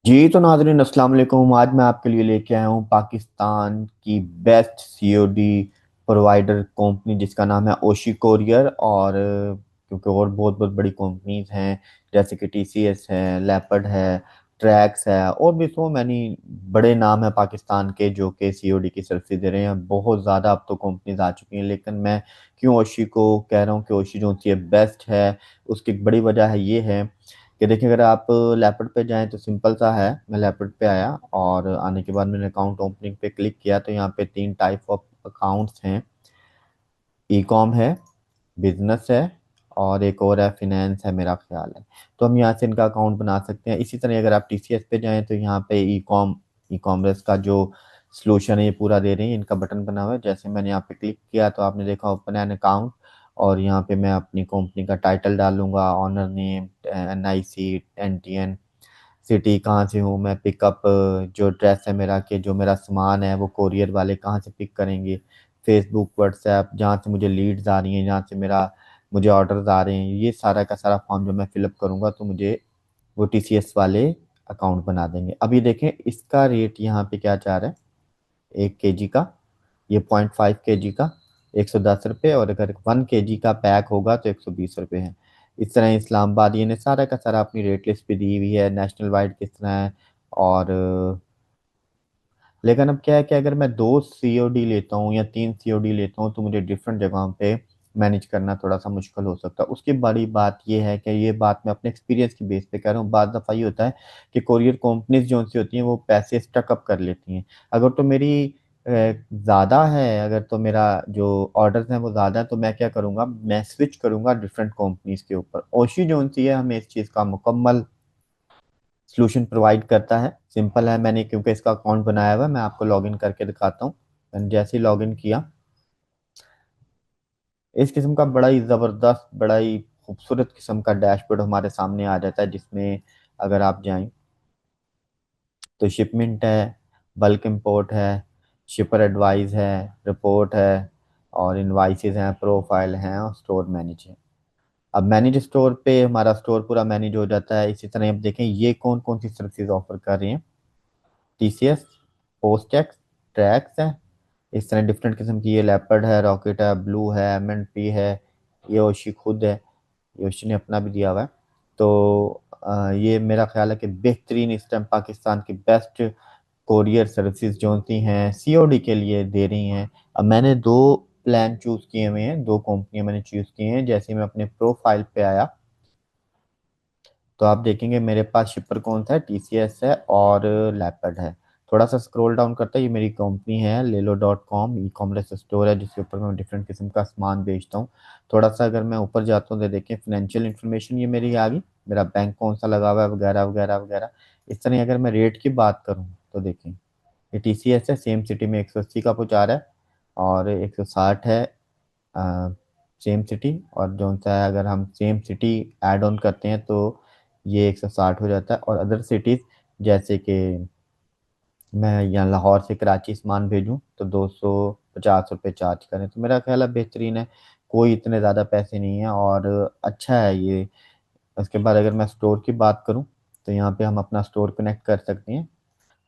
जी तो नाज़रीन अस्सलाम वालेकुम। आज मैं आपके लिए लेके आया हूँ पाकिस्तान की बेस्ट सीओडी प्रोवाइडर कंपनी जिसका नाम है ओशी कोरियर। और क्योंकि और बहुत बहुत बड़ी कंपनीज हैं जैसे कि टीसीएस है, लेपर्ड है, ट्रैक्स है और भी सो मैनी बड़े नाम है पाकिस्तान के जो कि सीओडी की सर्विस दे रहे हैं। बहुत ज़्यादा अब तो कंपनीज आ चुकी हैं, लेकिन मैं क्यों ओशी को कह रहा हूँ कि ओशी जो सी बेस्ट है, उसकी एक बड़ी वजह है ये है कि देखिए, अगर आप लैपटॉप पे जाएं तो सिंपल सा है। मैं लैपटॉप पे आया और आने के बाद मैंने अकाउंट ओपनिंग पे क्लिक किया तो यहाँ पे तीन टाइप ऑफ अकाउंट्स हैं। ई कॉम है, बिजनेस है और एक और है फिनेंस है मेरा ख्याल है। तो हम यहाँ से इनका अकाउंट बना सकते हैं। इसी तरह अगर आप टीसीएस पे जाएं तो यहाँ पे ई कॉमर्स का जो सोल्यूशन है ये पूरा दे रही है। इनका बटन बना हुआ है, जैसे मैंने यहाँ पे क्लिक किया तो आपने देखा ओपन एन अकाउंट। और यहाँ पे मैं अपनी कंपनी का टाइटल डालूंगा, owner name, NIC, NTN, city कहाँ से हूँ मैं, पिकअप जो एड्रेस है मेरा, कि जो मेरा सामान है वो कोरियर वाले कहाँ से पिक करेंगे, फेसबुक, व्हाट्सएप, जहाँ से मुझे लीड्स आ रही हैं, जहाँ से मुझे ऑर्डर्स आ रहे हैं, ये सारा का सारा फॉर्म जब मैं फिलअप करूँगा तो मुझे वो टीसीएस वाले अकाउंट बना देंगे। अभी देखें इसका रेट यहाँ पे क्या चाह रहा है, 1 केजी का, ये 0.5 केजी का 110 रुपये, और अगर 1 केजी का पैक होगा तो 120 रुपये है। इस तरह इस्लामाबाद ये ने सारा का सारा अपनी रेट लिस्ट भी दी हुई है, नेशनल वाइड किस तरह है। और लेकिन अब क्या है कि अगर मैं 2 सीओडी लेता हूँ या 3 सीओडी लेता हूँ तो मुझे डिफरेंट जगहों पे मैनेज करना थोड़ा सा मुश्किल हो सकता है। उसकी बड़ी बात ये है कि ये बात मैं अपने एक्सपीरियंस की बेस पे कह रहा हूँ। बाद दफ़ा ये होता है कि कोरियर कंपनीज जो सी होती हैं वो पैसे स्टक कर लेती हैं। अगर तो मेरी ज़्यादा है, अगर तो मेरा जो ऑर्डर्स हैं वो ज़्यादा है तो मैं क्या करूँगा, मैं स्विच करूँगा डिफरेंट कंपनीज के ऊपर। ओशी जो सी है हमें इस चीज़ का मुकम्मल सॉल्यूशन प्रोवाइड करता है। सिंपल है, मैंने क्योंकि इसका अकाउंट बनाया हुआ है मैं आपको लॉगिन करके दिखाता हूँ। मैंने जैसे ही लॉगिन किया, इस किस्म का बड़ा ही ज़बरदस्त, बड़ा ही खूबसूरत किस्म का डैशबोर्ड हमारे सामने आ जाता है, जिसमें अगर आप जाएं तो शिपमेंट है, बल्क इंपोर्ट है, शिपर एडवाइस है, रिपोर्ट है और इनवाइसेस हैं, प्रोफाइल हैं और स्टोर मैनेज है। अब मैनेज स्टोर पे हमारा स्टोर पूरा मैनेज हो जाता है। इसी तरह अब देखें ये कौन कौन सी सर्विसेज ऑफर कर रही हैं। टीसीएस, पोस्टेक्स, ट्रैक्स है, इस तरह डिफरेंट किस्म की, ये लेपर्ड है, रॉकेट है, ब्लू है, M&P है, ये ओशी खुद है, योशी ने अपना भी दिया हुआ है। तो ये मेरा ख्याल है कि बेहतरीन इस टाइम पाकिस्तान की बेस्ट कोरियर सर्विसेज जो सी हैं सीओडी के लिए दे रही हैं। अब मैंने दो प्लान चूज किए हुए हैं, दो कंपनियां मैंने चूज की हैं। जैसे मैं अपने प्रोफाइल पे आया तो आप देखेंगे मेरे पास शिपर कौन सा है, टीसीएस है और लैपर्ड है। थोड़ा सा स्क्रॉल डाउन करता है, ये मेरी कंपनी है लेलो.com, ई कॉमर्स स्टोर है जिसके ऊपर मैं डिफरेंट किस्म का सामान बेचता हूँ। थोड़ा सा अगर मैं ऊपर जाता हूँ तो देखें फाइनेंशियल इन्फॉर्मेशन ये मेरी आ गई, मेरा बैंक कौन सा लगा हुआ है वगैरह वगैरह वगैरह। इस तरह अगर मैं रेट की बात करूँ तो देखें ये टीसीएस है, सेम सिटी में 180 का पहुँचा रहा है और 160 है सेम सिटी। और जो सा है अगर हम सेम सिटी ऐड ऑन करते हैं तो ये 160 हो जाता है। और अदर सिटीज़ जैसे कि मैं यहाँ लाहौर से कराची सामान भेजूँ तो 250 रुपये चार्ज करें, तो मेरा ख्याल है बेहतरीन है। कोई इतने ज़्यादा पैसे नहीं है और अच्छा है ये। उसके बाद अगर मैं स्टोर की बात करूँ तो यहाँ पे हम अपना स्टोर कनेक्ट कर सकते हैं।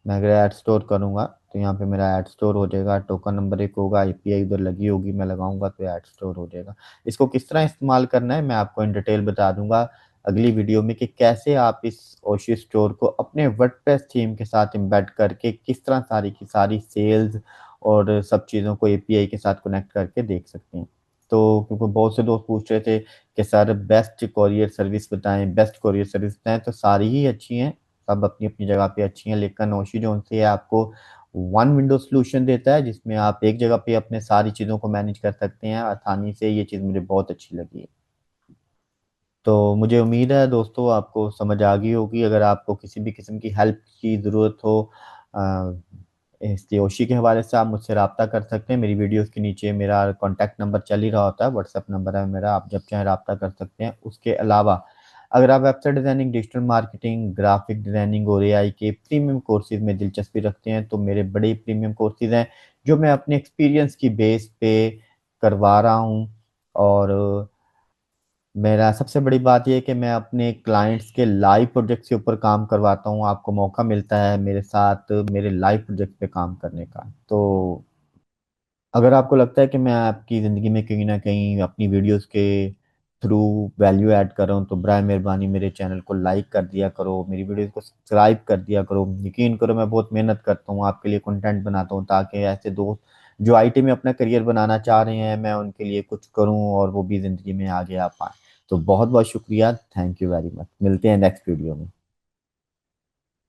मैं अगर ऐड स्टोर करूँगा तो यहाँ पे मेरा ऐड स्टोर हो जाएगा, टोकन नंबर एक होगा, एपीआई उधर लगी होगी, मैं लगाऊंगा तो ऐड स्टोर हो जाएगा। इसको किस तरह इस्तेमाल करना है मैं आपको इन डिटेल बता दूंगा अगली वीडियो में, कि कैसे आप इस ओशी स्टोर को अपने वर्डप्रेस थीम के साथ एम्बेड करके किस तरह सारी की सारी सेल्स और सब चीज़ों को एपीआई के साथ कनेक्ट करके देख सकते हैं। तो क्योंकि बहुत से दोस्त पूछ रहे थे कि सर बेस्ट कोरियर सर्विस बताएं, बेस्ट कोरियर सर्विस बताएं, तो सारी ही अच्छी हैं, सब अपनी अपनी जगह पे अच्छी हैं। लेकिन ओशी जो से आपको वन विंडो सोल्यूशन देता है जिसमें आप एक जगह पे अपने सारी चीज़ों को मैनेज कर सकते हैं आसानी से। ये चीज़ मुझे बहुत अच्छी लगी है। तो मुझे उम्मीद है दोस्तों आपको समझ आ गई होगी। अगर आपको किसी भी किस्म की हेल्प की ज़रूरत हो अ, इस ओशी के हवाले से आप मुझसे रब्ता कर सकते हैं। मेरी वीडियोस के नीचे मेरा कॉन्टैक्ट नंबर चल ही रहा होता है, व्हाट्सएप नंबर है मेरा, आप जब चाहें रब्ता कर सकते हैं। उसके अलावा अगर आप website designing, digital marketing, graphic designing और एआई के प्रीमियम कोर्सेज़ में दिलचस्पी रखते हैं तो मेरे बड़े प्रीमियम कोर्सेज़ हैं जो मैं अपने एक्सपीरियंस की बेस पे करवा रहा हूँ। और मेरा सबसे बड़ी बात यह है कि मैं अपने क्लाइंट्स के लाइव प्रोजेक्ट्स के ऊपर काम करवाता हूँ। आपको मौका मिलता है मेरे साथ मेरे लाइव प्रोजेक्ट पे काम करने का। तो अगर आपको लगता है कि मैं आपकी ज़िंदगी में कहीं ना कहीं अपनी वीडियोस के थ्रू वैल्यू ऐड कर रहा हूँ, तो बराए मेहरबानी मेरे चैनल को लाइक कर दिया करो, मेरी वीडियोस को सब्सक्राइब कर दिया करो। यकीन करो मैं बहुत मेहनत करता हूँ, आपके लिए कंटेंट बनाता हूँ, ताकि ऐसे दोस्त जो आईटी में अपना करियर बनाना चाह रहे हैं, मैं उनके लिए कुछ करूँ और वो भी ज़िंदगी में आगे आ पाए। तो बहुत बहुत शुक्रिया, थैंक यू वेरी मच। मिलते हैं नेक्स्ट वीडियो में।